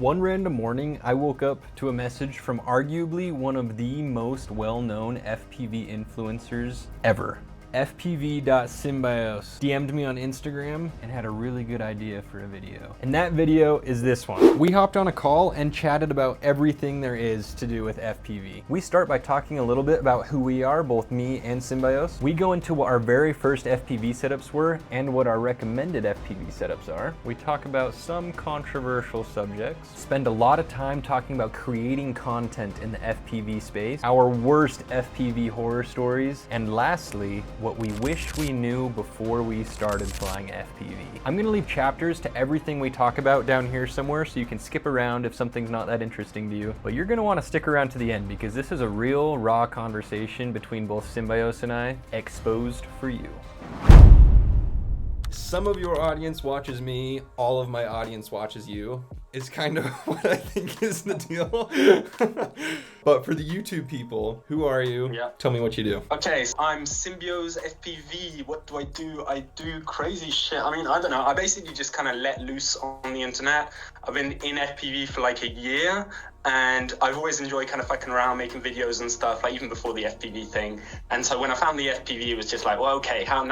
One random morning, I woke up to a message from arguably one of the most well-known FPV influencers ever. FPV.Symbioze DM'd me on Instagram and had a really good idea for a video. And that video is this one. We hopped on a call and chatted about everything there is to do with FPV. We start by talking a little bit about who we are, both me and Symbioze. We go into what our very first FPV setups were and what our recommended FPV setups are. We talk about some controversial subjects, spend a lot of time talking about creating content in the FPV space, our worst FPV horror stories, and lastly, what we wish we knew before we started flying FPV. I'm gonna leave chapters to everything we talk about down here somewhere so you can skip around if something's not that interesting to you. But you're gonna wanna stick around to the end because this is a real raw conversation between both Symbioze and I, exposed for you. Some of your audience watches me, all of my audience watches you. Is kind of what I think is the deal. But for the YouTube people, who are you? Yeah. Tell me what you do. Okay, so I'm Symbioze FPV. What do? I do crazy shit. I mean, I don't know. I basically just kind of let loose on the internet. I've been in FPV for like a year, and I've always enjoyed kind of fucking around, making videos and stuff, like even before the FPV thing. And so when I found the FPV, it was just like, well, okay, how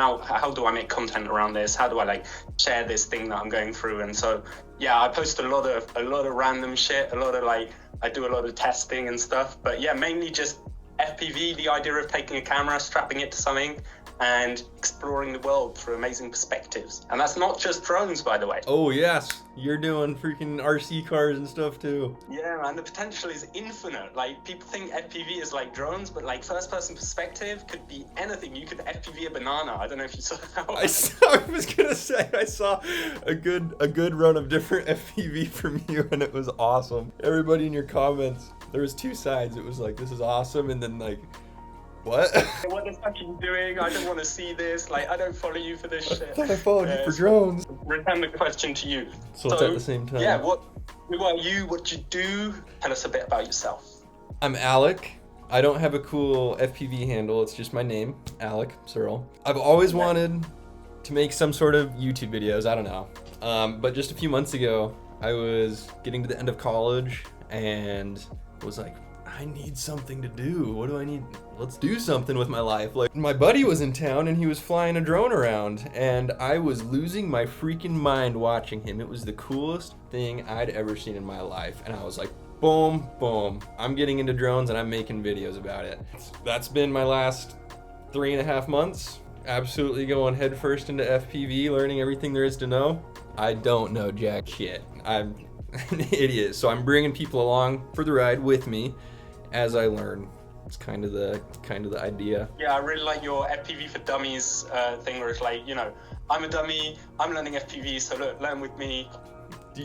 do I make content around this? How do I like share this thing that I'm going through? And so, yeah, I post a lot of random shit, I do a lot of testing and stuff, but yeah, mainly just FPV, the idea of taking a camera, strapping it to something, and exploring the world through amazing perspectives. And that's not just drones, by the way. Oh yes, you're doing freaking RC cars and stuff too. Yeah, man, the potential is infinite. Like, people think FPV is like drones, but like first-person perspective could be anything. You could FPV a banana. I don't know if you saw that one. I was gonna say, I saw a good run of different FPV from you, and it was awesome. Everybody in your comments, there was two sides. It was like, this is awesome, and then like, what? What the fuck are you doing? I don't want to see this. Like, I don't follow you for this shit. I thought I followed you for drones. Return the question to you. So it's at the same time. Yeah, who are you? What do you do? Tell us a bit about yourself. I'm Alec. I don't have a cool FPV handle. It's just my name, Alec, Searle. I've always wanted to make some sort of YouTube videos. I don't know. But just a few months ago, I was getting to the end of college and was like, I need something to do. What do I need? Let's do something with my life. Like, my buddy was in town and he was flying a drone around and I was losing my freaking mind watching him. It was the coolest thing I'd ever seen in my life. And I was like, boom, boom. I'm getting into drones and I'm making videos about it. That's been my last 3.5 months. Absolutely going headfirst into FPV, learning everything there is to know. I don't know jack shit. I'm an idiot. So I'm bringing people along for the ride with me as I learn. It's kind of the idea. Yeah, I really like your FPV for Dummies thing, where it's like, you know, I'm a dummy, I'm learning FPV, so look, learn with me.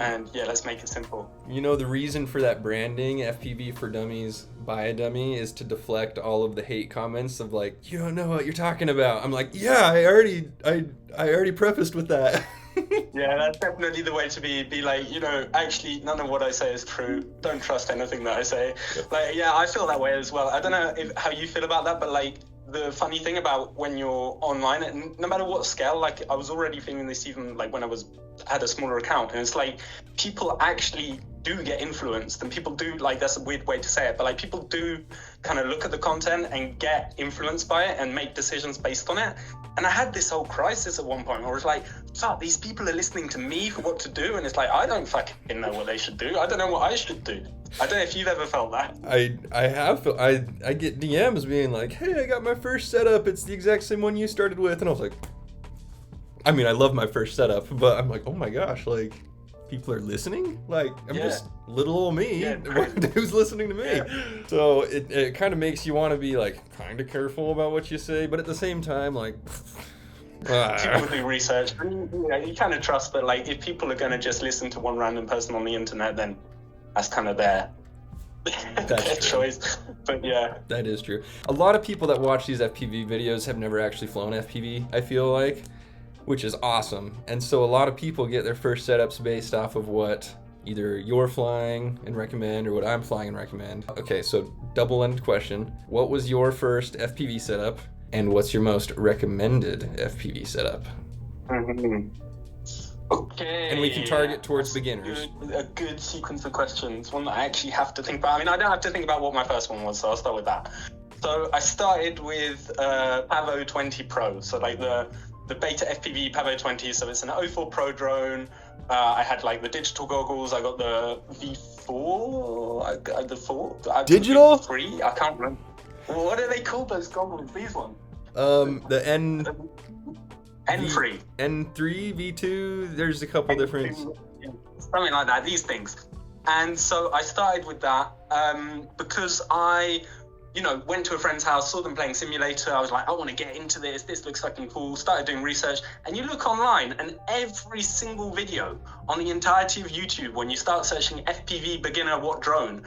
And yeah, let's make it simple. You know, the reason for that branding, FPV for Dummies by a dummy, is to deflect all of the hate comments of like, you don't know what you're talking about. I'm like, yeah, I already prefaced with that. Yeah, that's definitely the way to be like, you know, actually none of what I say is true. Don't trust anything that I say. Yep. Like, yeah, I feel that way as well. I don't know how you feel about that, but like, the funny thing about when you're online, and no matter what scale, like I was already feeling this even like when I had a smaller account, and it's like people actually do get influenced, and people do, like, that's a weird way to say it, but like people do kind of look at the content and get influenced by it and make decisions based on it. And I had this whole crisis at one point where it's like, fuck, these people are listening to me for what to do, and it's like, I don't fucking know what they should do. I don't know what I should do. I don't know if you've ever felt that. I get DMs being like, hey, I got my first setup. It's the exact same one you started with. And I was like, I mean, I love my first setup, but I'm like, oh my gosh, like, people are listening? Like, I'm just little old me who's listening to me. Yeah. So it kind of makes you want to be like kind of careful about what you say, but at the same time, like, people do research. You kind of trust that, like, if people are going to just listen to one random person on the internet, then that's kind of their choice. But yeah, that is true. A lot of people that watch these FPV videos have never actually flown FPV, I feel like, which is awesome. And so a lot of people get their first setups based off of what either you're flying and recommend or what I'm flying and recommend. Okay, so double-ended question. What was your first FPV setup and what's your most recommended FPV setup? Okay. And we can target towards beginners. A good sequence of questions, one that I actually have to think about. I mean, I don't have to think about what my first one was, so I'll start with that. So I started with Pavo 20 Pro, so like the beta FPV Pavo 20, so it's an 04 Pro drone. I had like the digital goggles, I got the V4, I got the 4. Digital? 3, I can't remember. What are they called, those goggles, these ones? The N3. N3, V2, there's a couple different... Something like that, these things. And so I started with that because I, went to a friend's house, saw them playing simulator. I was like, I want to get into this. This looks fucking cool. Started doing research. And you look online and every single video on the entirety of YouTube, when you start searching FPV beginner what drone,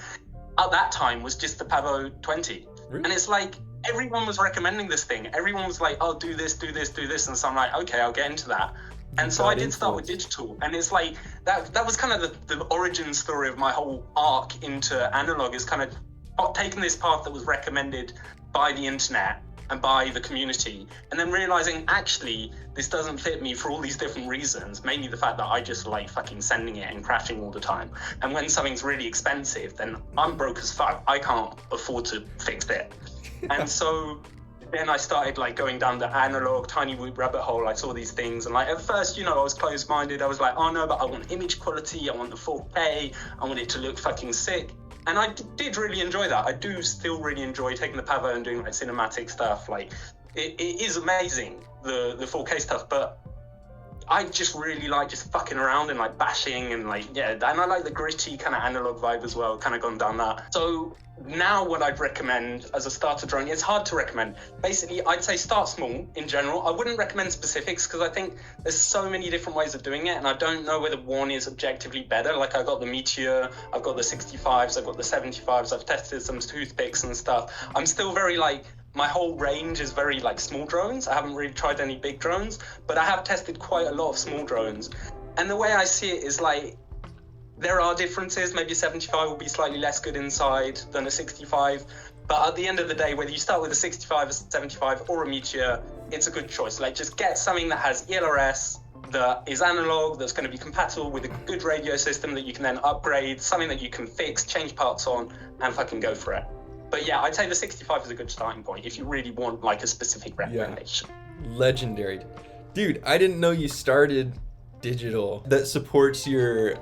at that time was just the Pavo 20. Really? And it's like, everyone was recommending this thing. Everyone was like, oh, do this, do this, do this. And so I'm like, okay, I'll get into that. And so I did start with digital. And it's like, that was kind of the origin story of my whole arc into analog, is kind of taking this path that was recommended by the internet and by the community, and then realizing, actually, this doesn't fit me for all these different reasons, mainly the fact that I just like fucking sending it and crashing all the time. And when something's really expensive, then I'm broke as fuck. I can't afford to fix it. And so then I started like going down the analog tinywhoop rabbit hole. I saw these things, and like at first, I was closed-minded. I was like, oh no, but I want image quality, I want the 4K, I want it to look fucking sick. And I did really enjoy that. I do still really enjoy taking the Pavo and doing like cinematic stuff. Like it is amazing, the 4K stuff, but I just really like just fucking around and like bashing and like, yeah, and I like the gritty kind of analog vibe as well, kind of gone down that. So now what I'd recommend as a starter drone, it's hard to recommend. Basically, I'd say start small in general. I wouldn't recommend specifics because I think there's so many different ways of doing it, and I don't know whether one is objectively better. Like I got the Meteor, I've got the 65s, I've got the 75s, I've tested some toothpicks and stuff. I'm still very like, my whole range is very like small drones. I haven't really tried any big drones, but I have tested quite a lot of small drones. And the way I see it is like, there are differences. Maybe a 75 will be slightly less good inside than a 65. But at the end of the day, whether you start with a 65, a 75, or a Meteor, it's a good choice. Like just get something that has ELRS, that is analog, that's going to be compatible with a good radio system that you can then upgrade, something that you can fix, change parts on, and fucking go for it. But yeah, I'd say the 65 is a good starting point if you really want like a specific recommendation. Yeah. Legendary. Dude, I didn't know you started digital. That supports your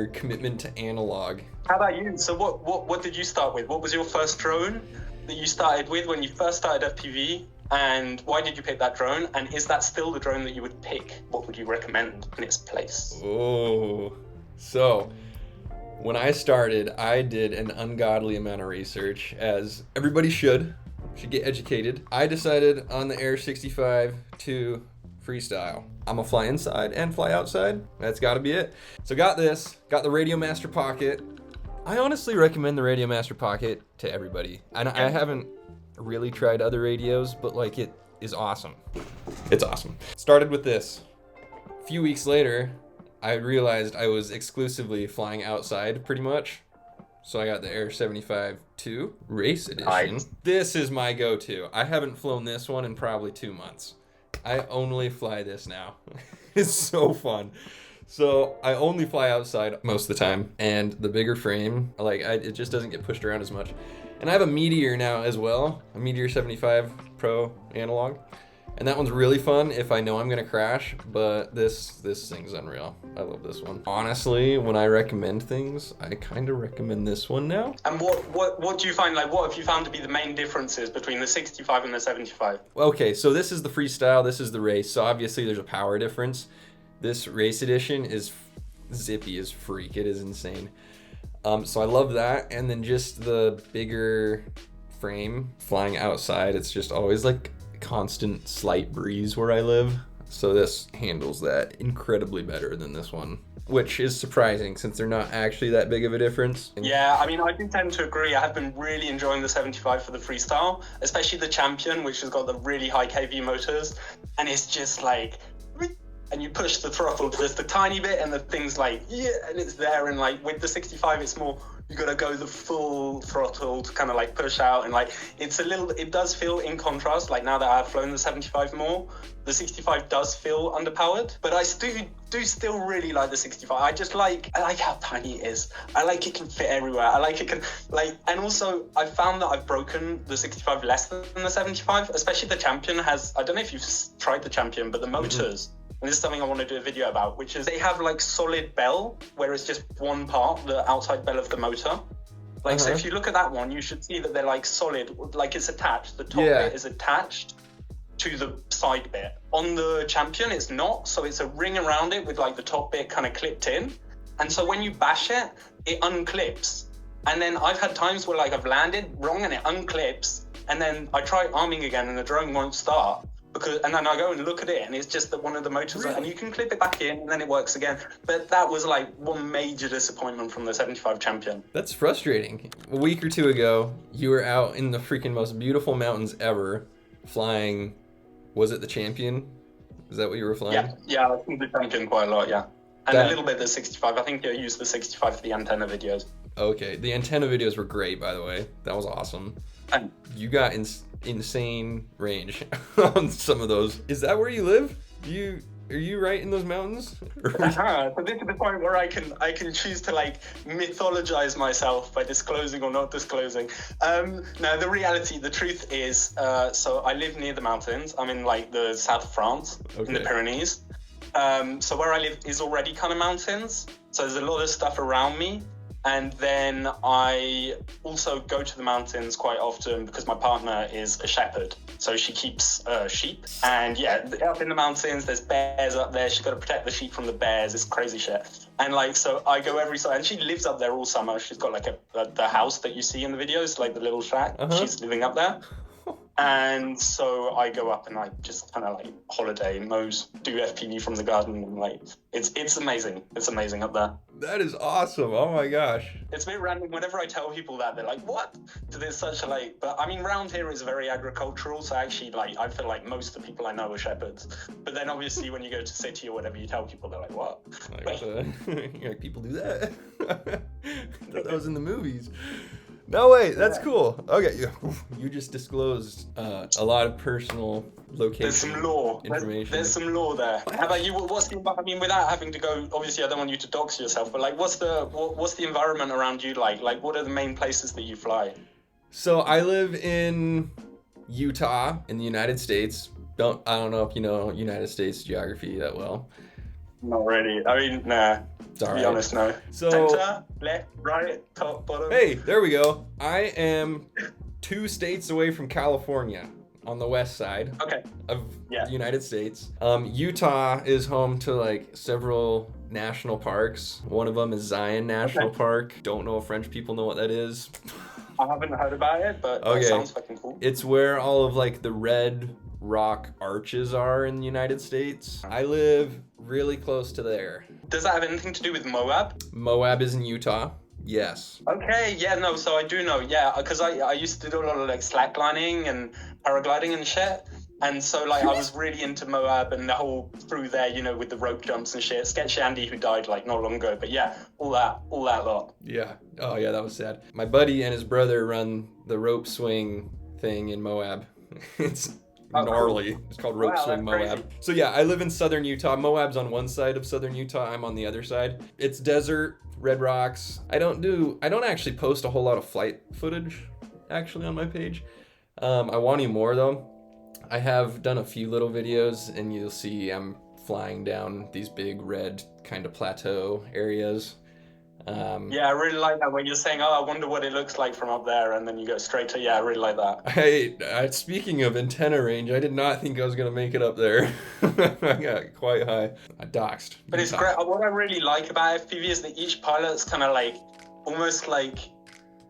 commitment to analog. How about you? So what did you start with? What was your first drone that you started with when you first started FPV? And why did you pick that drone? And is that still the drone that you would pick? What would you recommend in its place? Oh, so when I started, I did an ungodly amount of research, as everybody should get educated. I decided on the Air 65 to freestyle. I'm gonna fly inside and fly outside. That's gotta be it. So got the Radio Master Pocket. I honestly recommend the Radio Master Pocket to everybody. And I haven't really tried other radios, but like it is awesome. It's awesome. Started with this. A few weeks later, I realized I was exclusively flying outside pretty much. So I got the Air 75 II Race Edition. Nice. This is my go-to. I haven't flown this one in probably 2 months. I only fly this now. It's so fun. So I only fly outside most of the time, and the bigger frame, it just doesn't get pushed around as much. And I have a Meteor now as well, a Meteor 75 Pro analog. And that one's really fun if I know I'm gonna crash, but this thing's unreal. I love this one. Honestly, when I recommend things, I kind of recommend this one now. And what do you find, like, what have you found to be the main differences between the 65 and the 75? Okay, so this is the freestyle, this is the race, so obviously there's a power difference. This race edition is zippy as freak, it is insane. So I love that, and then just the bigger frame, flying outside, it's just always like constant slight breeze where I live, so this handles that incredibly better than this one, which is surprising since they're not actually that big of a difference. Yeah, I mean, I do tend to agree. I have been really enjoying the 75 for the freestyle, especially the Champion, which has got the really high kV motors, and it's just like and you push the throttle just a tiny bit, and the thing's like, yeah, and it's there. And like with the 65, it's more, you gotta go the full throttle to kind of like push out, and like it does feel, in contrast, like now that I've flown the 75 more, the 65 does feel underpowered, but I do still really like the 65. I like how tiny it is. I like it can fit everywhere. I like it can and also I found that I've broken the 65 less than the 75, especially the Champion has, I don't know if you've tried the Champion, but the motors, and this is something I want to do a video about, which is they have like solid bell, where it's just one part, the outside bell of the motor. Like, so if you look at that one, you should see that they're like solid, like it's attached. The top bit is attached to the side bit. On the Champion, it's not, so it's a ring around it with like the top bit kind of clipped in. And so when you bash it, it unclips. And then I've had times where like I've landed wrong and it unclips, and then I try arming again and the drone won't start. And then I go and look at it, and it's just that one of the motors, and you can clip it back in, and then it works again. But that was like one major disappointment from the 75 Champion. That's frustrating. A week or two ago, you were out in the freaking most beautiful mountains ever, flying. Was it the Champion? Is that what you were flying? Yeah, I think the Champion quite a lot, yeah. And a little bit the 65. I think you used the 65 for the antenna videos. Okay, the antenna videos were great, by the way. That was awesome. And you got insane range on some of those. Is that where you live? Are you right in those mountains? So this is the point where I can choose to like mythologize myself by disclosing or not disclosing. No, the truth is, so I live near the mountains. I'm in like the south of France, in the Pyrenees. So where I live is already kind of mountains. So there's a lot of stuff around me. And then I also go to the mountains quite often because my partner is a shepherd. So she keeps sheep. And yeah, up in the mountains, there's bears up there. She's got to protect the sheep from the bears. It's crazy shit. And like, so I go every summer, and she lives up there all summer. She's got like the house that you see in the videos, like the little shack. She's living up there. And so I go up and I just kind of like holiday, do FPV from the garden, and like it's amazing. It's amazing up there. That is awesome. Oh my gosh. It's a bit random. Whenever I tell people that, they're like, what? So there's such a like, but I mean, round here is very agricultural. So actually, like, I feel like most of the people I know are shepherds. But then obviously when you go to city or whatever, you tell people, they're like, what? Like, people do that? I thought that was in the movies. No way, that's cool. Okay, you just disclosed a lot of personal location. There's some lore. Information. There's some lore there. How about you? I mean, without having to go, obviously, I don't want you to dox yourself, but like, what's the environment around you like? Like, what are the main places that you fly? So I live in Utah in the United States. I don't know if you know United States geography that well. Not really. I mean, nah. To be honest, no. So, center, left, right, top, bottom. Hey, there we go. I am 2 states away from California on the west side of the United States. Utah is home to like several national parks. One of them is Zion National Park. Don't know if French people know what that is. I haven't heard about it, but that sounds fucking cool. It's where all of like the red rock arches are in the United States. I live really close to there. Does that have anything to do with Moab? Moab is in Utah. Yes. Okay, yeah, no, so I do know, yeah, because I used to do a lot of like slacklining and paragliding and shit. And so like I was really into Moab and the whole through there, you know, with the rope jumps and shit. Sketch Andy, who died like not long ago, but yeah, all that lot. Yeah. Oh yeah, that was sad. My buddy and his brother run the rope swing thing in Moab. It's gnarly. Cool. It's called Rope Swing Moab. Crazy. So yeah, I live in southern Utah. Moab's on one side of southern Utah. I'm on the other side. It's desert, red rocks. I don't actually post a whole lot of flight footage actually on my page. I want you more though. I have done a few little videos and you'll see I'm flying down these big red kind of plateau areas. Yeah, I really like that when you're saying, oh, I wonder what it looks like from up there, and then you go straight to, yeah, I really like that. Speaking of antenna range, I did not think I was going to make it up there. I got quite high. I doxed. But it's great. What I really like about FPV is that each pilot's kind of like, almost like,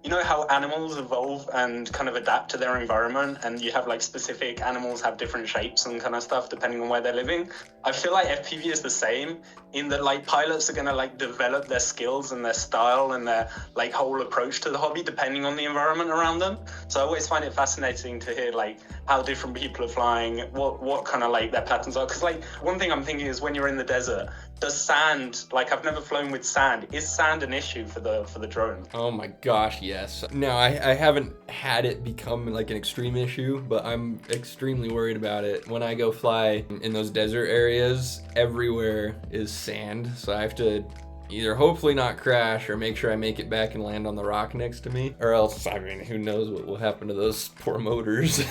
you know how animals evolve and kind of adapt to their environment, and you have like specific animals have different shapes and kind of stuff depending on where they're living? I feel like FPV is the same in that like pilots are going to like develop their skills and their style and their like whole approach to the hobby depending on the environment around them. So I always find it fascinating to hear like how different people are flying, what kind of like their patterns are. Because like one thing I'm thinking is when you're in the desert, does sand, like I've never flown with sand, is sand an issue for the drone? Oh my gosh, yes. No, I haven't had it become like an extreme issue, but I'm extremely worried about it. When I go fly in those desert areas, everywhere is sand, so I have to either hopefully not crash or make sure I make it back and land on the rock next to me, or else, I mean, who knows what will happen to those poor motors.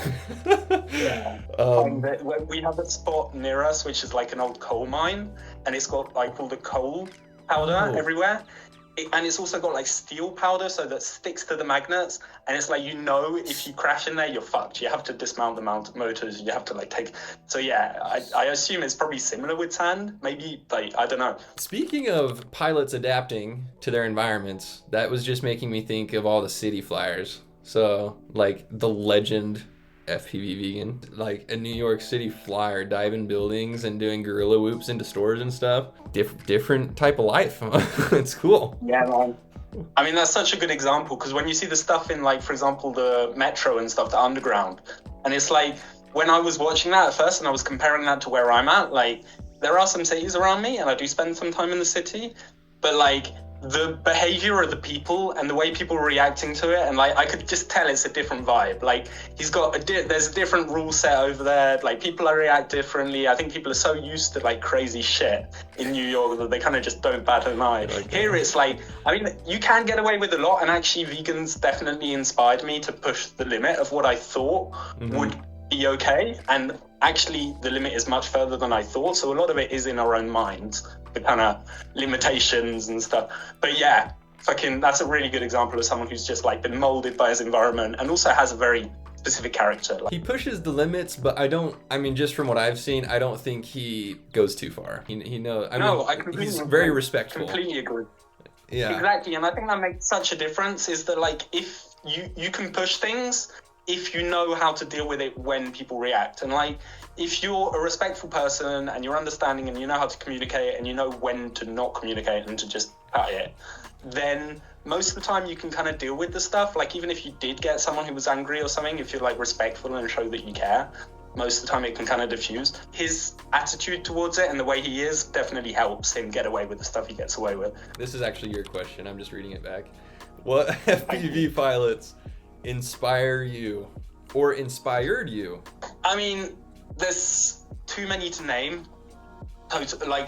Yeah. We have a spot near us which is like an old coal mine, and it's got like all the coal powder everywhere. And it's also got like steel powder, so that sticks to the magnets. And it's like, you know, if you crash in there, you're fucked. You have to dismount the motors. You have to like take. So yeah, I assume it's probably similar with sand. Maybe, like, I don't know. Speaking of pilots adapting to their environments, that was just making me think of all the city flyers. So like the legend FPV Vegan, like a New York City flyer diving buildings and doing Guerrilla Whoops into stores and stuff. Different type of life. It's cool. Yeah, man. I mean, that's such a good example, because when you see the stuff in, like, for example, the metro and stuff, the underground, and it's like, when I was watching that at first and I was comparing that to where I'm at, like, there are some cities around me and I do spend some time in the city, but like the behavior of the people and the way people are reacting to it, and like I could just tell it's a different vibe. Like he's got there's a different rule set over there. Like people react differently. I think people are so used to like crazy shit in New York that they kind of just don't bat an eye. Here it's like, I mean, you can get away with a lot, and actually vegans definitely inspired me to push the limit of what I thought would be okay, and actually the limit is much further than I thought. So a lot of it is in our own minds, the kind of limitations and stuff. But yeah, that's a really good example of someone who's just like been molded by his environment and also has a very specific character. He pushes the limits, but I mean, just from what I've seen, I don't think he goes too far. He knows. He's very respectful. Completely agree. Yeah, exactly. And I think that makes such a difference, is that like if you can push things if you know how to deal with it when people react. And like, if you're a respectful person and you're understanding and you know how to communicate and you know when to not communicate and to just cut it, then most of the time you can kind of deal with the stuff. Like even if you did get someone who was angry or something, if you're like respectful and show that you care, most of the time it can kind of diffuse. His attitude towards it and the way he is definitely helps him get away with the stuff he gets away with. This is actually your question. I'm just reading it back. What FPV pilots inspire you or inspired you? I mean, there's too many to name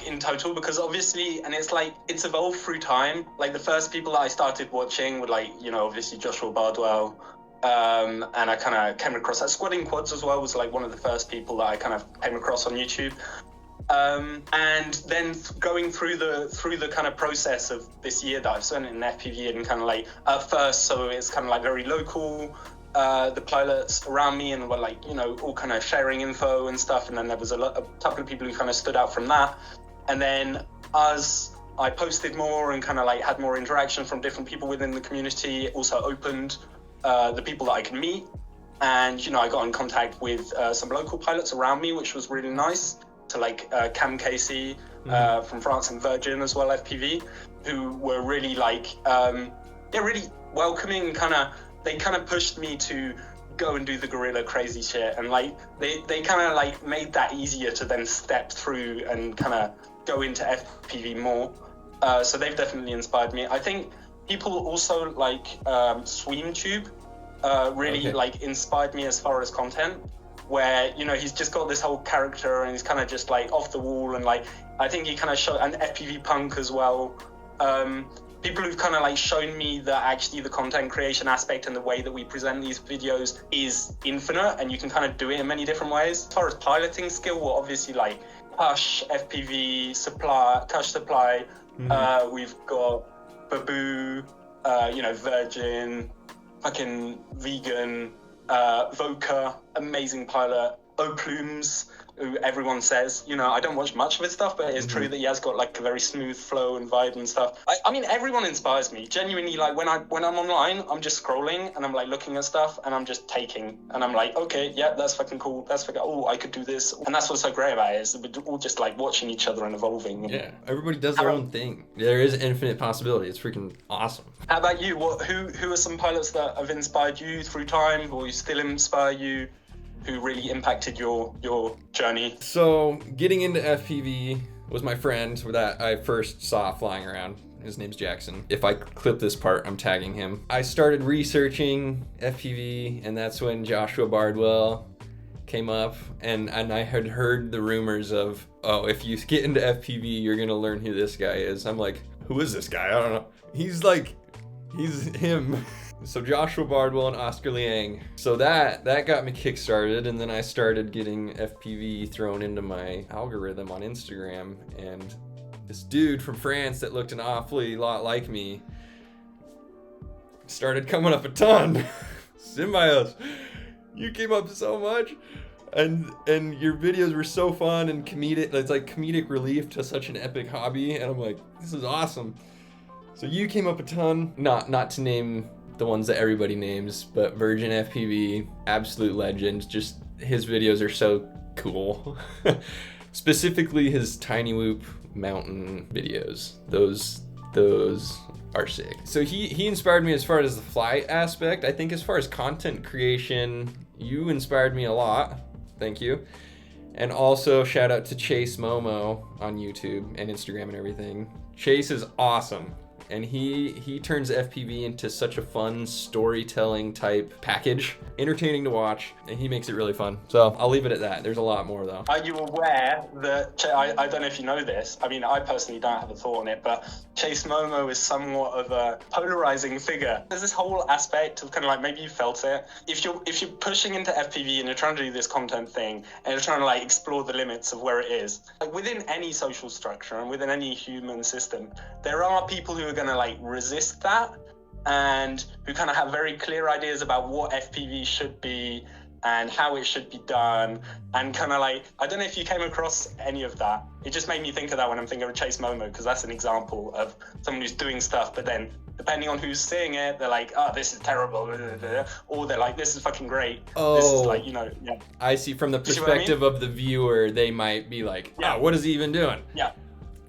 in total, because obviously, and it's like it's evolved through time. Like the first people that I started watching were like, you know, obviously Joshua Bardwell, and I kind of came across that. Squatting Quads as well was like one of the first people that I kind of came across on YouTube. And then going through the kind of process of this year that I've spent in FPV, and kind of like at first, so it's kind of like very local, the pilots around me, and were like, you know, all kind of sharing info and stuff. And then there was a couple of people who kind of stood out from that. And then as I posted more and kind of like had more interaction from different people within the community, it also opened the people that I can meet. And, you know, I got in contact with some local pilots around me, which was really nice. To like Cam Casey from France and Virgin as well, FPV, who were really like, really welcoming. They kind of pushed me to go and do the guerrilla crazy shit, and like they kind of like made that easier to then step through and kind of go into FPV more. So they've definitely inspired me. I think people also like SwimTube really like inspired me as far as content, where, you know, he's just got this whole character and he's kind of just like off the wall, and like I think he kind of showed, and FPV Punk as well, people who've kind of like shown me that actually the content creation aspect and the way that we present these videos is infinite, and you can kind of do it in many different ways. As far as piloting skill, we're obviously like Kush, FPV Supply, Kush Supply, we've got Babu, you know, Virgin, fucking Vegan, Voca, amazing pilot, O'Plumes, who everyone says, you know, I don't watch much of his stuff, but it's true that he has got like a very smooth flow and vibe and stuff. I mean, everyone inspires me genuinely. Like when I'm online, I'm just scrolling and I'm like looking at stuff and I'm just taking, and I'm like, okay, yeah, that's fucking cool. That's fucking, oh, I could do this. And that's what's so great about it, is we're all just like watching each other and evolving. Yeah, everybody does their own thing. There is infinite possibility. It's freaking awesome. How about you? Who are some pilots that have inspired you through time, or you still inspire you? who really impacted your journey? So getting into FPV was my friend that I first saw flying around. His name's Jackson. If I clip this part, I'm tagging him. I started researching FPV, and that's when Joshua Bardwell came up, and I had heard the rumors of, oh, if you get into FPV, you're gonna learn who this guy is. I'm like, who is this guy? I don't know. He's him. So Joshua Bardwell and Oscar Liang. So that got me kickstarted, and then I started getting FPV thrown into my algorithm on Instagram, and this dude from France that looked an awfully lot like me started coming up a ton. Symbioze, you came up so much, and your videos were so fun and comedic. It's like comedic relief to such an epic hobby, and I'm like, this is awesome. So you came up a ton. Not to name the ones that everybody names, but Virgin FPV, absolute legend. Just his videos are so cool. Specifically his Tinywhoop mountain videos. Those are sick. So he inspired me as far as the flight aspect. I think as far as content creation, you inspired me a lot. Thank you. And also shout out to Chase Momo on YouTube and Instagram and everything. Chase is awesome. And he turns FPV into such a fun storytelling type package, entertaining to watch, and he makes it really fun. So I'll leave it at that. There's a lot more though. Are you aware that, I don't know if you know this, I mean, I personally don't have a thought on it, but Chase Momo is somewhat of a polarizing figure. There's this whole aspect of kind of like, maybe you felt it. If you're pushing into FPV and you're trying to do this content thing, and you're trying to like explore the limits of where it is, like within any social structure and within any human system, there are people who are going to like resist that, and who kind of have very clear ideas about what FPV should be and how it should be done, and kind of like, I don't know if you came across any of that. It just made me think of that when I'm thinking of Chase Momo, because that's an example of someone who's doing stuff, but then depending on who's seeing it, they're like, oh, this is terrible, or they're like, this is fucking great. Oh, this is like, you know, yeah. I see. From the perspective of the viewer, they might be like, yeah, oh, what is he even doing? Yeah.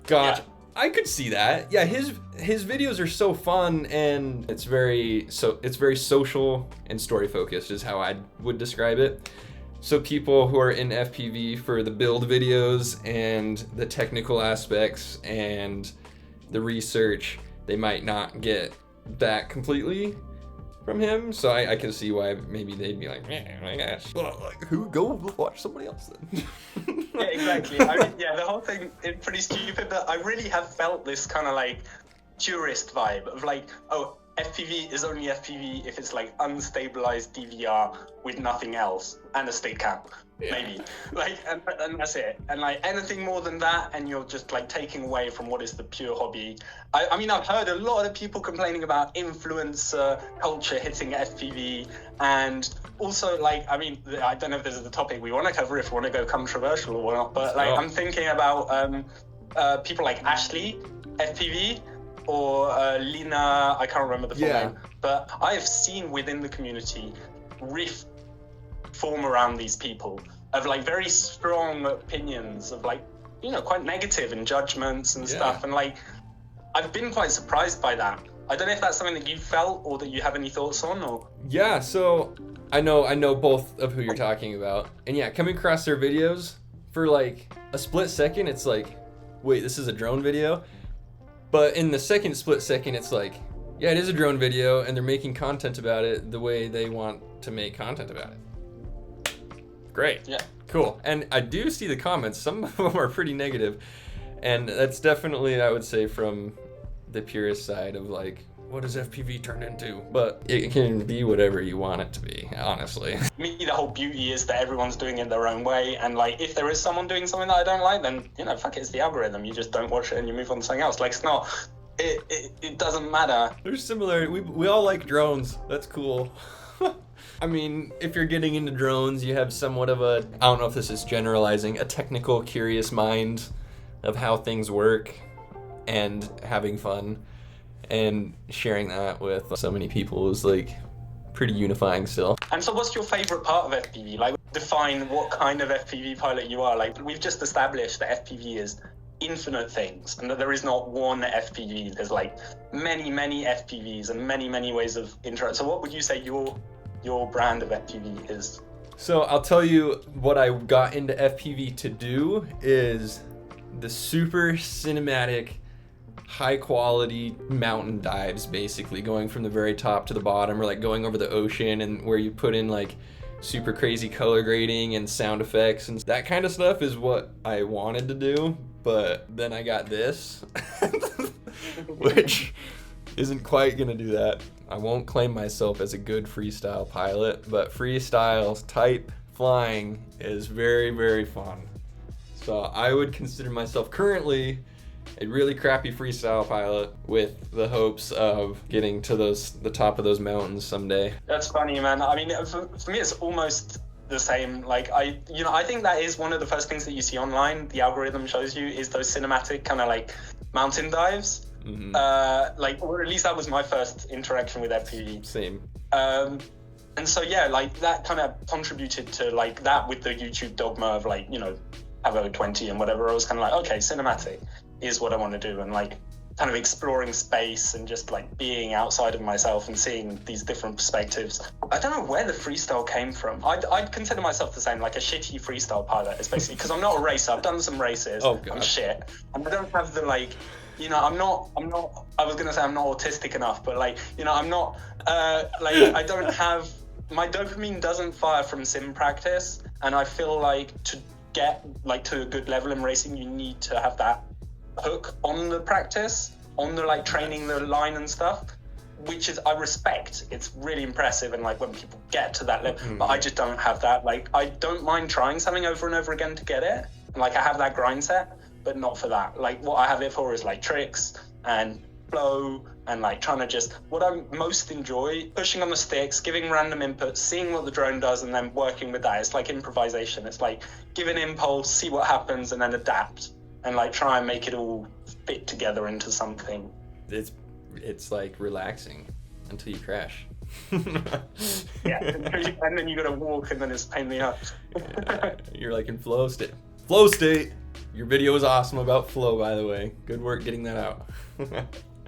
Gotcha. Yeah. I could see that. Yeah, his videos are so fun, and it's very social and story focused is how I would describe it. So people who are in FPV for the build videos and the technical aspects and the research, they might not get that completely from him. So I can see why maybe they'd be like, man, I guess. Well, like, who go watch somebody else then? Yeah, exactly. I mean, yeah, the whole thing is pretty stupid, but I really have felt this kind of like Purist vibe of like, oh, FPV is only FPV if it's like unstabilized DVR with nothing else and a stick cam, maybe. Like, and that's it. And like anything more than that, and you're just like taking away from what is the pure hobby. I mean, I've heard a lot of people complaining about influencer culture hitting FPV, and also like, I mean, I don't know if this is the topic we want to cover, if we want to go controversial or not, but like, I'm thinking about people like Ashley, FPV, or Lina, I can't remember the full name, but I've seen within the community rift form around these people of like very strong opinions of like, you know, quite negative and judgments and stuff, and like I've been quite surprised by that. I don't know if that's something that you felt or that you have any thoughts on, or so I know both of who you're talking about, and yeah, coming across their videos for like a split second, it's like, wait, this is a drone video. But in the second split second, it's like, yeah, it is a drone video, and they're making content about it the way they want to make content about it. Great. Yeah. Cool. And I do see the comments. Some of them are pretty negative. And that's definitely, I would say, from the purist side of like, what does FPV turn into? But it can be whatever you want it to be, honestly. Me, the whole beauty is that everyone's doing it their own way, and like, if there is someone doing something that I don't like, then, you know, fuck it, it's the algorithm. You just don't watch it and you move on to something else. Like, it's not, it doesn't matter. There's similarity. We all like drones. That's cool. I mean, if you're getting into drones, you have somewhat of a, I don't know if this is generalizing, a technical, curious mind of how things work and having fun. And sharing that with so many people is like pretty unifying still. And so what's your favorite part of FPV? Like, define what kind of FPV pilot you are. Like, we've just established that FPV is infinite things and that there is not one FPV. There's like many FPVs and many ways of interact. So what would you say your brand of FPV is? So I'll tell you what I got into FPV to do is the super cinematic, high quality mountain dives, basically going from the very top to the bottom, or like going over the ocean, and where you put in like super crazy color grading and sound effects, and that kind of stuff is what I wanted to do. But then I got this, which isn't quite gonna do that. I won't claim myself as a good freestyle pilot, but freestyle type flying is very, very fun. So I would consider myself currently a really crappy freestyle pilot with the hopes of getting to the top of those mountains someday. That's funny, man. I mean, for me, it's almost the same. Like I think that is one of the first things that you see online. The algorithm shows you is those cinematic kind of like mountain dives. Mm-hmm. Or at least that was my first interaction with FPV. Same. And so yeah, like that kind of contributed to like that with the YouTube dogma of like, you know, have 20 and whatever. I was kind of like, okay, cinematic is what I want to do, and like kind of exploring space and just like being outside of myself and seeing these different perspectives. I don't know where the freestyle came from. I'd consider myself the same, like a shitty freestyle pilot, especially because I'm not a racer. I've done some races. Oh, God. I'm shit, and I don't have the like, you know, I'm not, I was going to say I'm not autistic enough, but like, you know, I'm not, I don't have, my dopamine doesn't fire from sim practice. And I feel like to get like to a good level in racing, you need to have that hook on the practice, on the like training the line and stuff, which is, I respect. It's really impressive. And like when people get to that level, but I just don't have that. Like, I don't mind trying something over and over again to get it. Like I have that grind set, but not for that. Like what I have it for is like tricks and flow and like trying to just, what I most enjoy, pushing on the sticks, giving random inputs, seeing what the drone does, and then working with that. It's like improvisation. It's like give an impulse, see what happens, and then adapt and like try and make it all fit together into something. It's like relaxing until you crash. Yeah, and then you gotta walk, and then it's a pain in the ass. Yeah, you're like in flow state. Flow state. Your video was awesome about flow, by the way. Good work getting that out.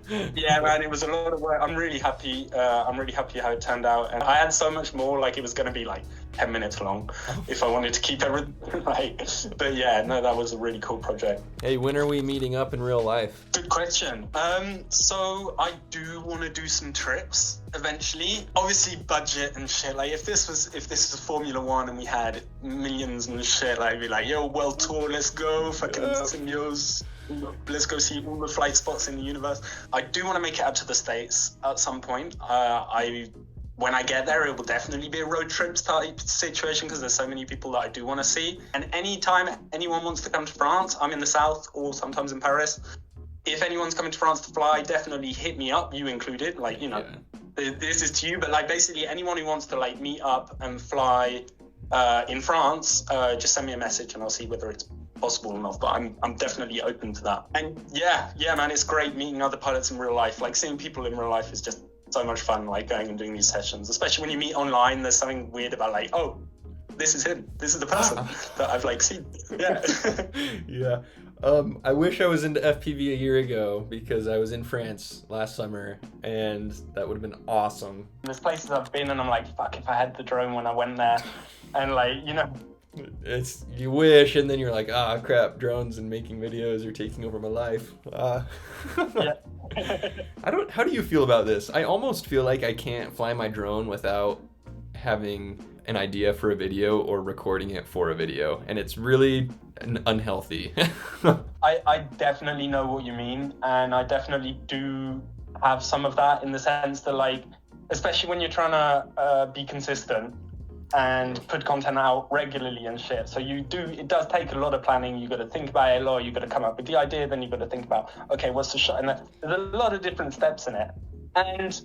Yeah, man, it was a lot of work. I'm really happy how it turned out, and I had so much more. Like it was going to be like 10 minutes long if I wanted to keep everything right. But yeah, no, that was a really cool project. Hey, when are we meeting up in real life? Good question. So I do want to do some trips eventually. Obviously, budget and shit. Like if this was Formula One and we had millions and shit, like I'd be like, yo, world tour, let's go, fucking Symbioze. Let's go see all the flight spots in the universe. I do want to make it out to the States at some point. When I get there, it will definitely be a road trip type situation because there's so many people that I do want to see. And anytime anyone wants to come to France, I'm in the south or sometimes in Paris. If anyone's coming to France to fly, definitely hit me up, you included. Like, you know, This is to you, but like basically anyone who wants to like meet up and fly in France, just send me a message and I'll see whether it's possible or not, but I'm definitely open to that. And yeah, man, it's great meeting other pilots in real life. Like seeing people in real life is just so much fun, like going and doing these sessions, especially when you meet online. There's something weird about like, oh, this is him, this is the person that I've like seen. Yeah. Yeah. I wish I was into FPV a year ago because I was in France last summer and that would have been awesome. There's places I've been and I'm like, fuck, if I had the drone when I went there. And like, you know, it's, you wish, and then you're like, crap, drones and making videos are taking over my life. Yeah. How do you feel about this? I almost feel like I can't fly my drone without having an idea for a video or recording it for a video, and it's really unhealthy. I definitely know what you mean, and I definitely do have some of that in the sense that like, especially when you're trying to be consistent and put content out regularly and shit. So it does take a lot of planning. You got to think about it a lot. You got to come up with the idea. Then you got to think about, okay, what's the shot? And there's a lot of different steps in it. And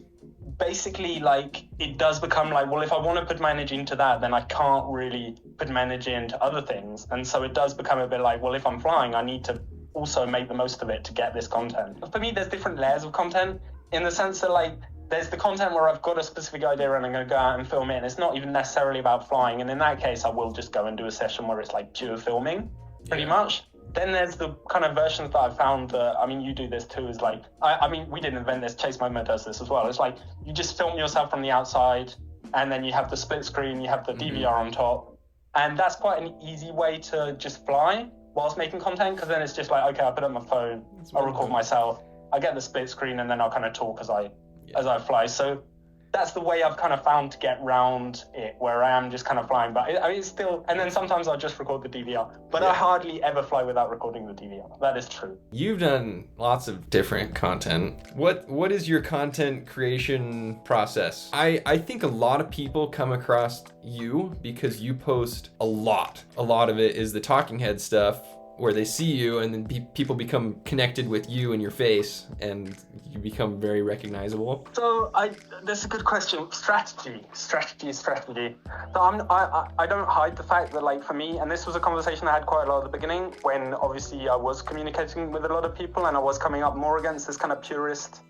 basically like, it does become like, well, if I want to put my energy into that, then I can't really put my energy into other things. And so it does become a bit like, well, if I'm flying, I need to also make the most of it to get this content. For me, there's different layers of content in the sense that like, there's the content where I've got a specific idea and I'm going to go out and film it, and it's not even necessarily about flying. And in that case, I will just go and do a session where it's like pure filming, pretty much. Then there's the kind of versions that I've found that, I mean, you do this too, is like, I mean, we didn't invent this, Chase Momo does this as well. It's like, you just film yourself from the outside and then you have the split screen, you have the DVR on top. And that's quite an easy way to just fly whilst making content, because then it's just like, okay, I'll put up my phone, I'll record myself, I get the split screen, and then I'll kind of talk as I fly. So that's the way I've kind of found to get round it, where I am just kind of flying. But it's still, and then sometimes I'll just record the DVR. But I hardly ever fly without recording the DVR. That is true. You've done lots of different content. What is your content creation process? I think a lot of people come across you because you post a lot. A lot of it is the talking head stuff, where they see you and then people become connected with you and your face, and you become very recognizable. So that's a good question. Strategy. So I don't hide the fact that, like, for me, and this was a conversation I had quite a lot at the beginning, when obviously I was communicating with a lot of people and I was coming up more against this kind of purist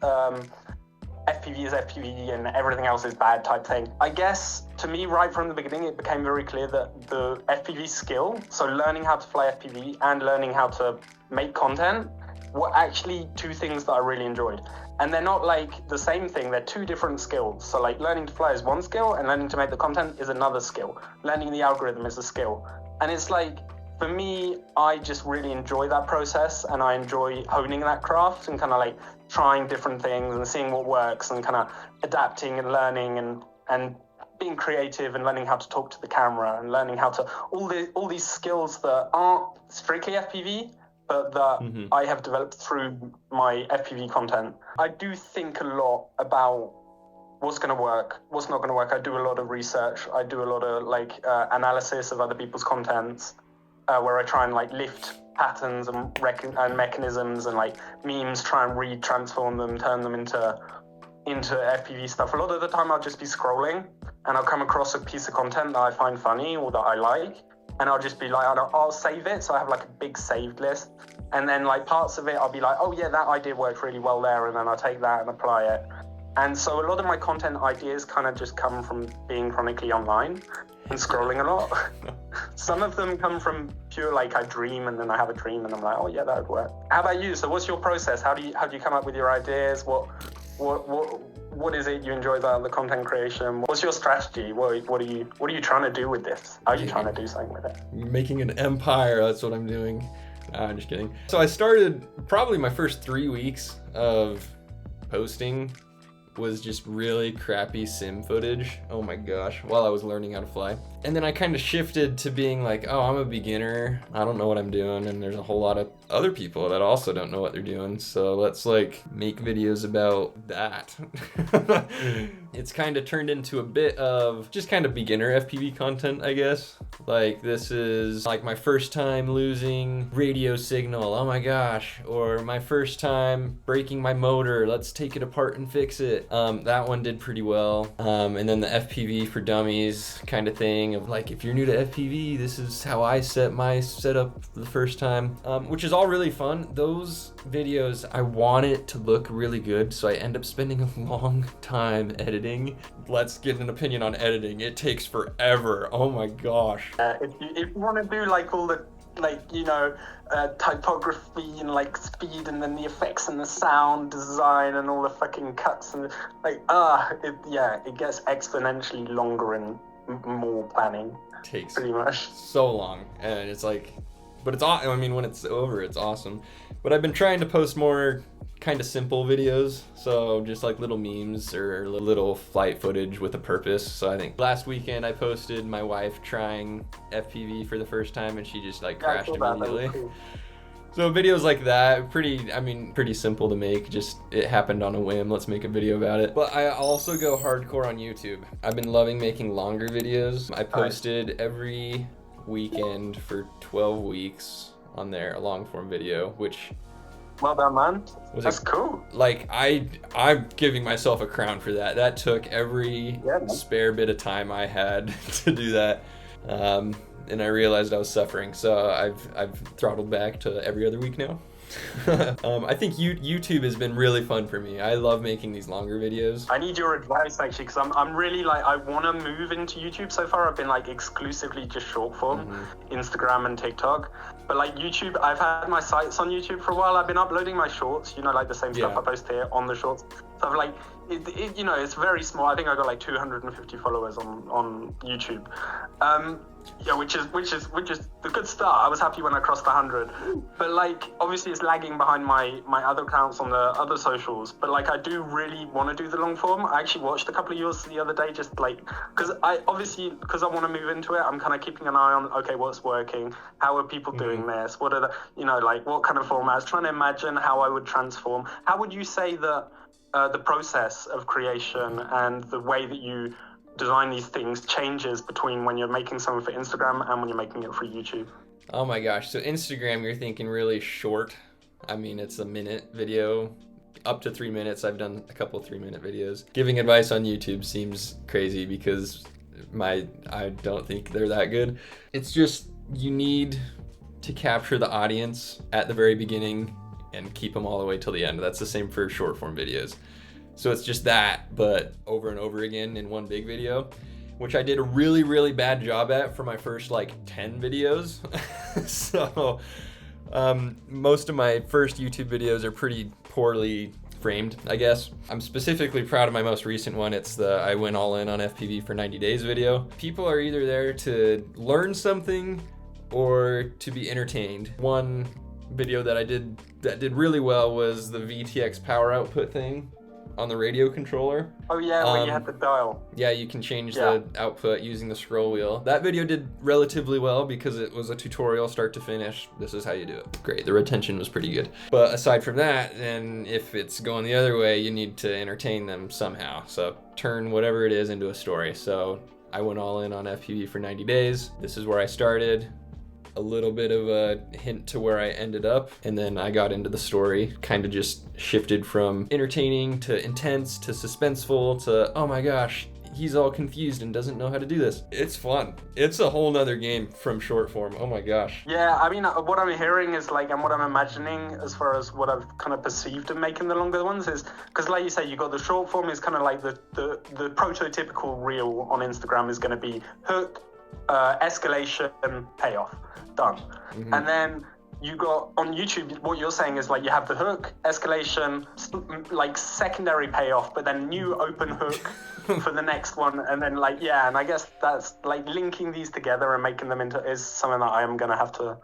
FPV is FPV and everything else is bad type thing. I guess to me, right from the beginning, it became very clear that the FPV skill, so learning how to fly FPV and learning how to make content, were actually two things that I really enjoyed. And they're not like the same thing, they're two different skills. So like learning to fly is one skill and learning to make the content is another skill. Learning the algorithm is a skill. And it's like, for me, I just really enjoy that process, and I enjoy honing that craft and kind of like trying different things and seeing what works and kind of adapting and learning and being creative and learning how to talk to the camera and learning how to all these skills that aren't strictly FPV, but that I have developed through my FPV content. I do think a lot about what's going to work, what's not going to work. I do a lot of research. I do a lot of analysis of other people's contents. Where I try and like lift patterns and mechanisms and like memes, try and retransform them, turn them into FPV stuff. A lot of the time I'll just be scrolling and I'll come across a piece of content that I find funny or that I like, and I'll just be like, I'll save it. So I have like a big saved list, and then like parts of it I'll be like, oh yeah, that idea worked really well there, and then I'll take that and apply it. And so a lot of my content ideas kind of just come from being chronically online and scrolling a lot. Some of them come from pure, like, I dream and then I have a dream and I'm like, oh yeah, that would work. How about you? So what's your process? How do you come up with your ideas? What is it you enjoy about the content creation? What's your strategy? What are you trying to do with this? How are you trying to do something with it? Making an empire, that's what I'm doing. I'm just kidding. So I started, probably my first 3 weeks of posting was just really crappy sim footage. Oh my gosh, while I was learning how to fly. And then I kind of shifted to being like, oh, I'm a beginner, I don't know what I'm doing, and there's a whole lot of other people that also don't know what they're doing, so let's like make videos about that. It's kind of turned into a bit of just kind of beginner FPV content, I guess. Like, this is like my first time losing radio signal, oh my gosh, or my first time breaking my motor, let's take it apart and fix it. That one did pretty well. And then the FPV for dummies kind of thing of like, if you're new to FPV, this is how I set my setup the first time, which is all really fun. Those videos, I want it to look really good, so I end up spending a long time editing. Let's get an opinion on editing. It takes forever. Oh my gosh. If you want to do like all the typography and like speed and then the effects and the sound design and all the fucking cuts and like it gets exponentially longer and more planning. Takes pretty much so long, and it's like, but it's I mean, when it's over, it's awesome. But I've been trying to post more kind of simple videos, so just like little memes or little flight footage with a purpose. So I think last weekend I posted my wife trying FPV for the first time, and she just like crashed immediately. Cool. So videos like that, pretty simple to make. Just, it happened on a whim, let's make a video about it. But I also go hardcore on YouTube. I've been loving making longer videos. I posted every weekend for 12 weeks on there, a long form video, which, well done, man. That's cool. Like, I'm giving myself a crown for that. That took every spare bit of time I had to do that. And I realized I was suffering, so I've throttled back to every other week now. I think YouTube has been really fun for me. I love making these longer videos. I need your advice, actually, because I'm really like, I want to move into YouTube. So far I've been like exclusively just short form, Instagram and TikTok. But like YouTube, I've had my sites on YouTube for a while. I've been uploading my shorts, like the same stuff I post here on the shorts. So I've like, you know, it's very small. I think I got like 250 followers on YouTube. Yeah, which is the good start. I was happy when I crossed 100, but like obviously it's lagging behind my other accounts on the other socials. But like I do really want to do the long form. I actually watched a couple of yours the other day, just like because I want to move into it. I'm kind of keeping an eye on, okay, what's working, how are people doing this, what are the, you know, like what kind of formats, trying to imagine how I would transform. How would you say that the process of creation and the way that you design these things changes between when you're making something for Instagram and when you're making it for YouTube? Oh my gosh, so Instagram, you're thinking really short. I mean, it's a minute video, up to 3 minutes. I've done a couple 3-minute videos. Giving advice on YouTube seems crazy because I don't think they're that good. It's just, you need to capture the audience at the very beginning and keep them all the way till the end. That's the same for short form videos. So it's just that, but over and over again in one big video, which I did a really, really bad job at for my first like 10 videos. So most of my first YouTube videos are pretty poorly framed, I guess. I'm specifically proud of my most recent one. It's the I went all in on FPV for 90 days video. People are either there to learn something or to be entertained. One video that I did that did really well was the VTX power output thing on the radio controller. Oh yeah, where you had the dial. Yeah, you can change the output using the scroll wheel. That video did relatively well because it was a tutorial start to finish. This is how you do it. Great, the retention was pretty good. But aside from that, then if it's going the other way, you need to entertain them somehow. So turn whatever it is into a story. So I went all in on FPV for 90 days. This is where I started. A little bit of a hint to where I ended up, and then I got into the story, kind of just shifted from entertaining to intense to suspenseful to, oh my gosh, he's all confused and doesn't know how to do this. It's fun. It's a whole nother game from short form. Oh my gosh. Yeah, I mean, what I'm hearing is like, and what I'm imagining as far as what I've kind of perceived of making the longer ones is, because like you say, you got the short form is kind of like the prototypical reel on Instagram is going to be hook, escalation, payoff. Done. Mm-hmm. And then you got on YouTube, what you're saying is like you have the hook, escalation, like secondary payoff, but then new open hook for the next one. And then like, yeah, and I guess that's like linking these together and making them into is something that I am going to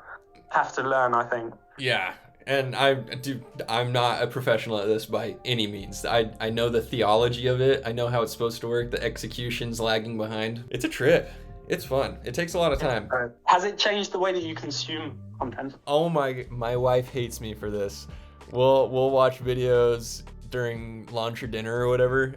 have to learn, I think. Yeah. And I'm not a professional at this by any means. I know the theology of it. I know how it's supposed to work. The execution's lagging behind. It's a trip. It's fun. It takes a lot of time. Has it changed the way that you consume content? Oh my wife hates me for this. We'll watch videos during lunch or dinner or whatever,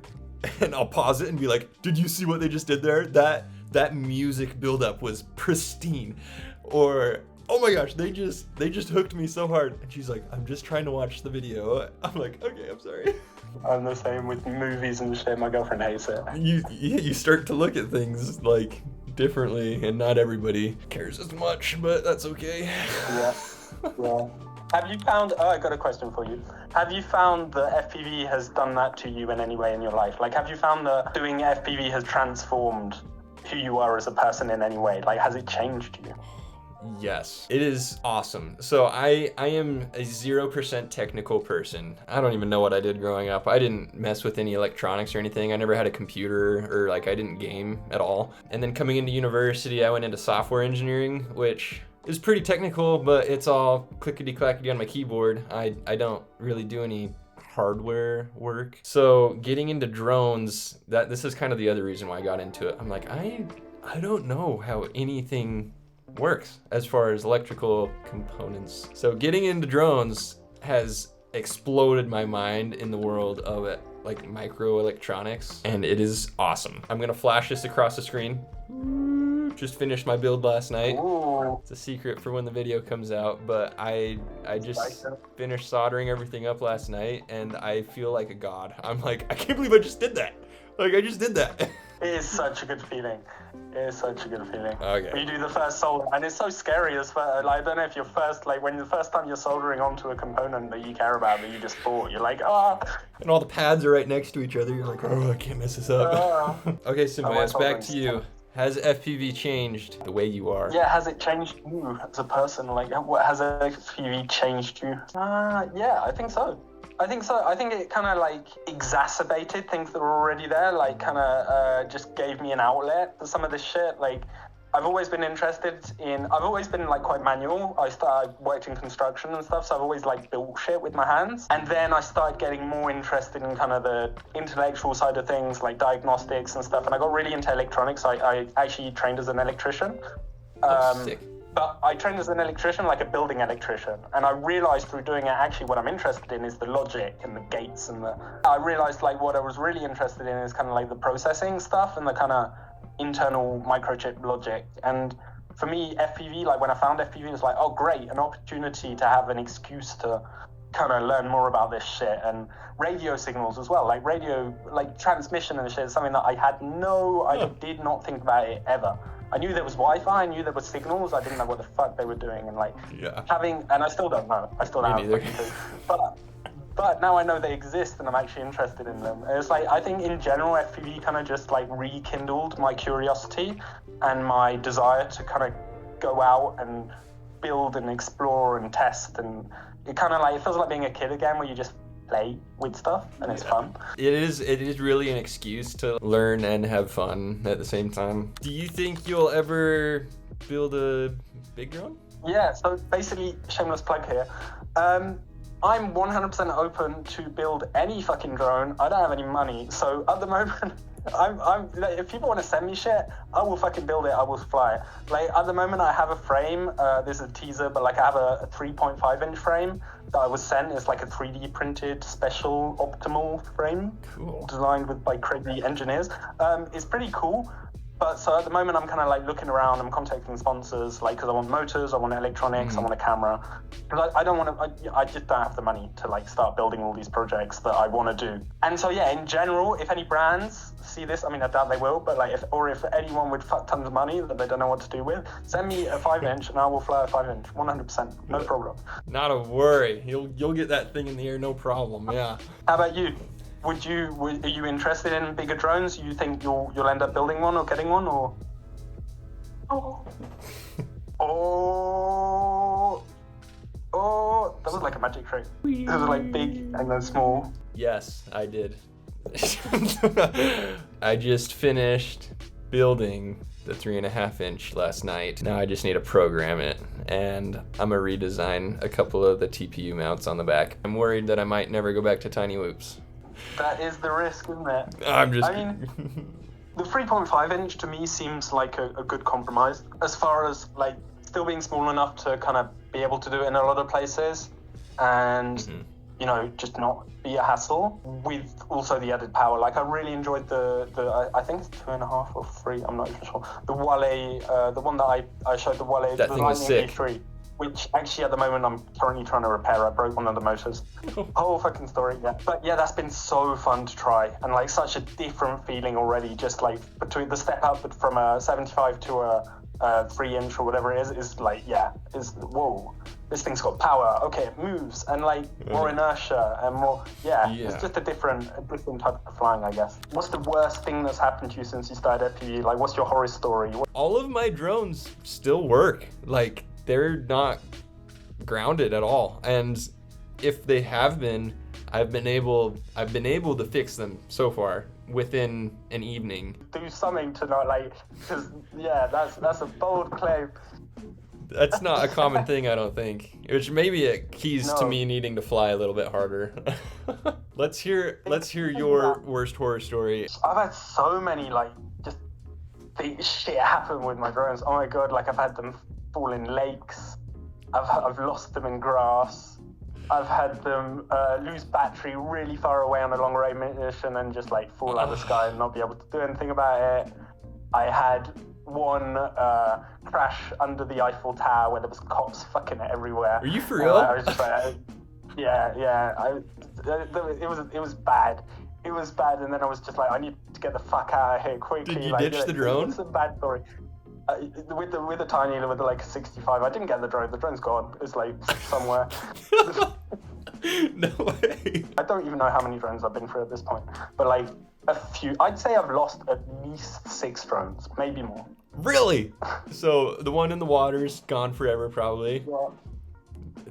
and I'll pause it and be like, "Did you see what they just did there? That music buildup was pristine." Or, "Oh my gosh, they just hooked me so hard." And she's like, "I'm just trying to watch the video." I'm like, "Okay, I'm sorry." I'm the same with movies and shit. My girlfriend hates it. You start to look at things like differently, and not everybody cares as much, but that's okay. Yeah. Have you found, I got a question for you. Have you found that FPV has done that to you in any way in your life? Like, have you found that doing FPV has transformed who you are as a person in any way? Like, has it changed you? Yes, it is awesome. So I am a 0% technical person. I don't even know what I did growing up. I didn't mess with any electronics or anything. I never had a computer, or like I didn't game at all. And then coming into university, I went into software engineering, which is pretty technical, but it's all clickety-clackety on my keyboard. I don't really do any hardware work. So getting into drones, this is kind of the other reason why I got into it. I'm like, I don't know how anything works as far as electrical components. So getting into drones has exploded my mind in the world of it, like microelectronics, and it is awesome. I'm gonna flash this across the screen. Just finished my build last night. Ooh. It's a secret for when the video comes out, but I just finished soldering everything up last night, and I feel like a god. I'm like, I can't believe I just did that. Like, I just did that. It is such a good feeling. It is such a good feeling. Okay. When you do the first solder, and it's so scary as well. Like, I don't know if you're first, like when the first time you're soldering onto a component that you care about that you just bought, you're like, ah. And all the pads are right next to each other. You're like, oh, I can't mess this up. Okay, Symbioze, back to you. Has FPV changed the way you are? Yeah, has it changed you as a person? Like, what has FPV changed you? Yeah, I think so. I think so. I think it kind of like exacerbated things that were already there, like kind of just gave me an outlet for some of this shit. Like, I've always been I've always been like quite manual. I worked in construction and stuff, so I've always like built shit with my hands. And then I started getting more interested in kind of the intellectual side of things, like diagnostics and stuff. And I got really into electronics. I actually trained as an electrician. Sick. But I trained as an electrician, like a building electrician. And I realized through doing it, actually what I'm interested in is the logic and the gates I realized like what I was really interested in is kind of like the processing stuff and the kind of internal microchip logic. And for me, FPV, like when I found FPV, it was like, oh great, an opportunity to have an excuse to kind of learn more about this shit. And radio signals as well, like radio, like transmission and shit is something that I did not think about it ever. I knew there was Wi-Fi, I knew there were signals, I didn't know what the fuck they were doing, and like and I still don't know. I still don't have a fucking clue. But now I know they exist and I'm actually interested in them. It's like, I think in general, FPV kind of just like rekindled my curiosity and my desire to kind of go out and build and explore and test. And it kind of like, it feels like being a kid again where you just play with stuff and it's fun. It is really an excuse to learn and have fun at the same time. Do you think you'll ever build a big drone? Yeah, so basically, shameless plug here. I'm 100% open to build any fucking drone. I don't have any money, so at the moment, I'm like, if people want to send me shit, I will fucking build it. I will fly it. Like at the moment, I have a frame. This is a teaser, but like I have a 3.5-inch frame that I was sent. It's like a 3D printed special optimal frame, designed by crazy engineers. It's pretty cool. But so at the moment, I'm kind of like looking around. I'm contacting sponsors, like, because I want motors, I want electronics, I want a camera. Because I don't want to. I just don't have the money to like start building all these projects that I want to do. And so yeah, in general, if any brands see this, I mean, I doubt they will, but like, if anyone with fuck tons of money that they don't know what to do with, send me a 5-inch and I will fly a 5-inch, 100%, no problem. Not a worry. You'll get that thing in the air, no problem. Yeah. How about you? Are you interested in bigger drones? You think you'll end up building one or getting one, or? That was like a magic trick. It was like big and then small. Yes, I did. I just finished building the 3.5-inch last night. Now I just need to program it, and I'm gonna redesign a couple of the TPU mounts on the back. I'm worried that I might never go back to Tinywhoops. That is the risk, isn't it? I mean, the 3.5-inch to me seems like a good compromise, as far as like still being small enough to kind of be able to do it in a lot of places, and you know, just not be a hassle, with also the added power. Like I really enjoyed the I think it's 2.5 or 3, I'm not even sure. The Wale, the one that I showed, the Wale, that thing was sick. A3. Which actually at the moment I'm currently trying to repair. I broke one of the motors. Whole fucking story, yeah. But yeah, that's been so fun to try, and like such a different feeling already. Just like between the step up from a 75 to a 3-inch or whatever it is like, yeah, is whoa. This thing's got power. Okay, it moves, and like more inertia and more. Yeah, it's just a different type of flying, I guess. What's the worst thing that's happened to you since you started FPV? Like, what's your horror story? All of my drones still work. Like, they're not grounded at all, and if they have been, I've been able to fix them so far within an evening. Do something to not like, because yeah, that's a bold claim. That's not a common thing, I don't think. Which maybe it keys to me needing to fly a little bit harder. Let's hear your worst horror story. I've had so many like just shit happen with my drones. Oh my god, like I've had them fall in lakes. I've lost them in grass. I've had them lose battery really far away on a long range mission and just like fall out of the sky and not be able to do anything about it. I had one crash under the Eiffel Tower where there was cops fucking it everywhere. Are you for real? I was just like, yeah. It was bad. It was bad, and then I was just like, I need to get the fuck out of here quickly. Did you ditch the drone? It's a bad story. With the tiny, with the like 65, I didn't get the drone. The drone's gone. It's like somewhere. No way. I don't even know how many drones I've been through at this point, but like a few. I'd say I've lost at least 6 drones, maybe more. Really? So the one in the water's gone forever, probably. Yeah.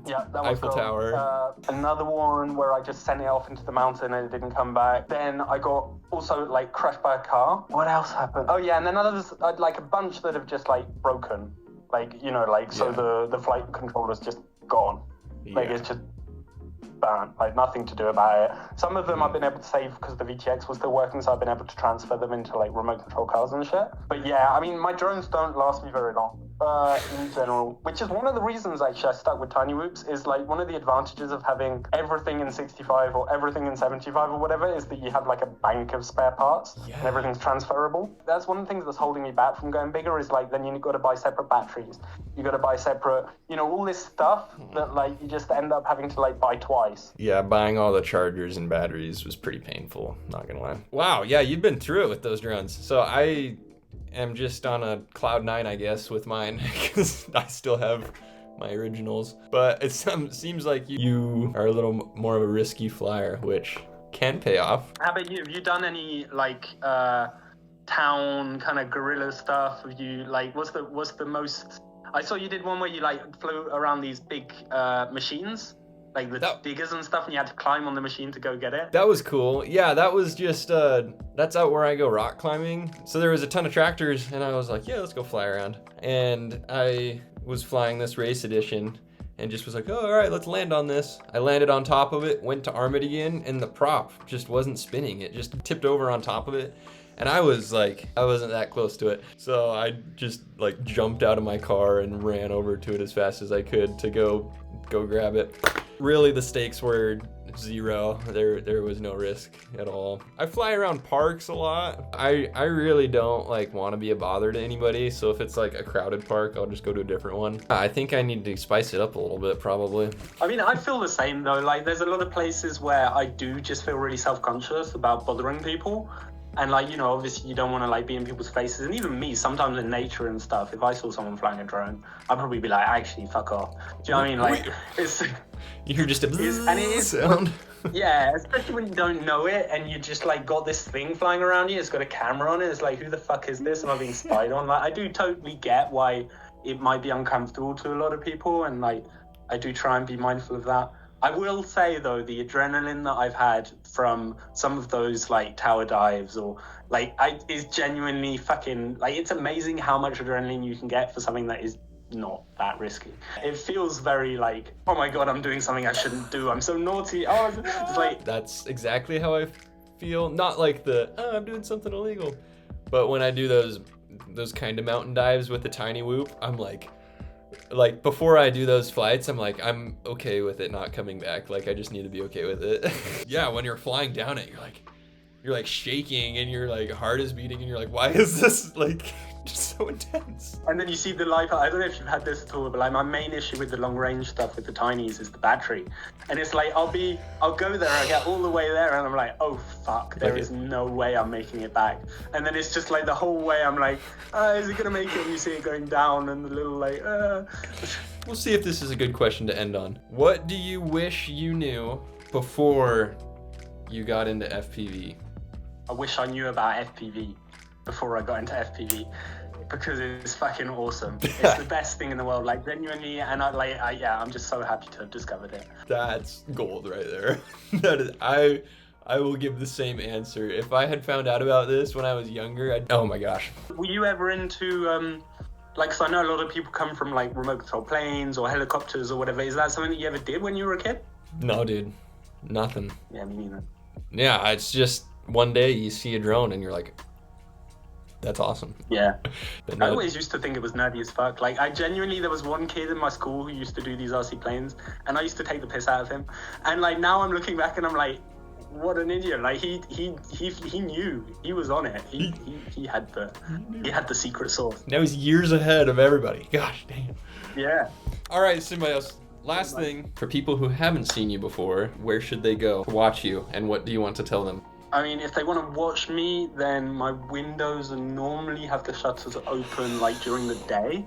Yeah, that was Eiffel Tower. Another one where I just sent it off into the mountain and it didn't come back. Then I got also like crushed by a car. What else happened? Oh yeah, and then others, like a bunch that have just like broken. Like, you know, like, so the flight controller's just gone. Like, it's just burnt, like nothing to do about it. Some of them I've been able to save because the VTX was still working, so I've been able to transfer them into like remote control cars and shit. But yeah, I mean, my drones don't last me very long. In general, which is one of the reasons actually I stuck with Tinywhoops, is like one of the advantages of having everything in 65 or everything in 75 or whatever is that you have like a bank of spare parts and everything's transferable. That's one of the things that's holding me back from going bigger, is like then you've got to buy separate batteries, you got to buy separate, you know, all this stuff that like you just end up having to like buy twice. Yeah, buying all the chargers and batteries was pretty painful, not gonna lie. Wow, yeah, you've been through it with those drones. So I am just on a cloud 9, I guess, with mine, because I still have my originals. But it seems like you are a little more of a risky flyer, which can pay off. How about you? Have you done any like town kind of guerrilla stuff? Have you like what's the most? I saw you did one where you like flew around these big machines, like the diggers and stuff, and you had to climb on the machine to go get it. That was cool. Yeah, that was just, that's out where I go rock climbing. So there was a ton of tractors, and I was like, yeah, let's go fly around. And I was flying this race edition, and just was like, oh, all right, let's land on this. I landed on top of it, went to arm it again, and the prop just wasn't spinning. It just tipped over on top of it. And I was like, I wasn't that close to it. So I just like jumped out of my car and ran over to it as fast as I could to go grab it. Really, the stakes were zero. There was no risk at all. I fly around parks a lot. I really don't like want to be a bother to anybody. So if it's like a crowded park, I'll just go to a different one. I think I need to spice it up a little bit, probably. I mean, I feel the same though. Like there's a lot of places where I do just feel really self-conscious about bothering people. And like, you know, obviously you don't want to like be in people's faces. And even me, sometimes in nature and stuff, if I saw someone flying a drone, I'd probably be like, actually, fuck off. Do you know what I mean? Like, it's... You hear just a and it is sound. Yeah, especially when you don't know it and you just like got this thing flying around you. It's got a camera on it. It's like, who the fuck is this? Am I being spied on? Like, I do totally get why it might be uncomfortable to a lot of people. And like, I do try and be mindful of that. I will say though, the adrenaline that I've had from some of those like tower dives or like is genuinely fucking like, it's amazing how much adrenaline you can get for something that is not that risky. It feels very like, oh my god, I'm doing something I shouldn't do. I'm so naughty. Oh, it's like that's exactly how I feel. Not like I'm doing something illegal, but when I do those kind of mountain dives with the Tinywhoop, I'm like before I do those flights, I'm like, I'm okay with it not coming back. Like I just need to be okay with it. Yeah, when you're flying down it, you're like shaking and your like heart is beating and you're like, why is this like just so intense? And then you see the life. I don't know if you've had this at all, but like my main issue with the long range stuff with the Tinies is the battery. And it's like I'll go there, I get all the way there, and I'm like, oh fuck, there is no way I'm making it back. And then it's just like the whole way I'm like, is it gonna make it? And you see it going down, and the little like. We'll see if this is a good question to end on. What do you wish you knew before you got into FPV? I wish I knew about FPV before I got into FPV, because it's fucking awesome. It's the best thing in the world, like genuinely, and I'm just so happy to have discovered it. That's gold right there. That is, I will give the same answer. If I had found out about this when I was younger, oh my gosh. Were you ever into like, so I know a lot of people come from like remote control planes or helicopters or whatever. Is that something that you ever did when you were a kid? No, dude, nothing. Yeah, me neither. Yeah, it's just one day you see a drone and you're like, that's awesome. Yeah. I always used to think it was nerdy as fuck. Like, there was one kid in my school who used to do these RC planes, and I used to take the piss out of him. And like now I'm looking back and I'm like, what an idiot. Like he knew, he was on it. He had the secret sauce. Now he's years ahead of everybody. Gosh damn. Yeah. All right, Symbioze. Last thing, for people who haven't seen you before, where should they go to watch you, and what do you want to tell them? I mean, if they want to watch me, then my windows normally have the shutters open like during the day.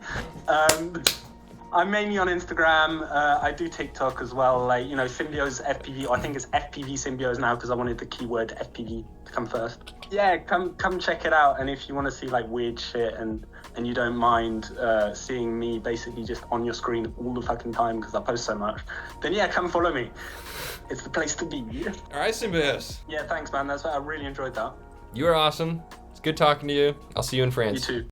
I'm mainly on Instagram. I do TikTok as well. Like, you know, Symbioze FPV. Or I think it's FPV Symbioze now because I wanted the keyword FPV to come first. Yeah, come check it out. And if you want to see like weird shit and you don't mind seeing me basically just on your screen all the fucking time because I post so much, then yeah, come follow me. It's the place to be. All right, Symbioze. Yeah, thanks, man. I really enjoyed that. You are awesome. It's good talking to you. I'll see you in France. You too.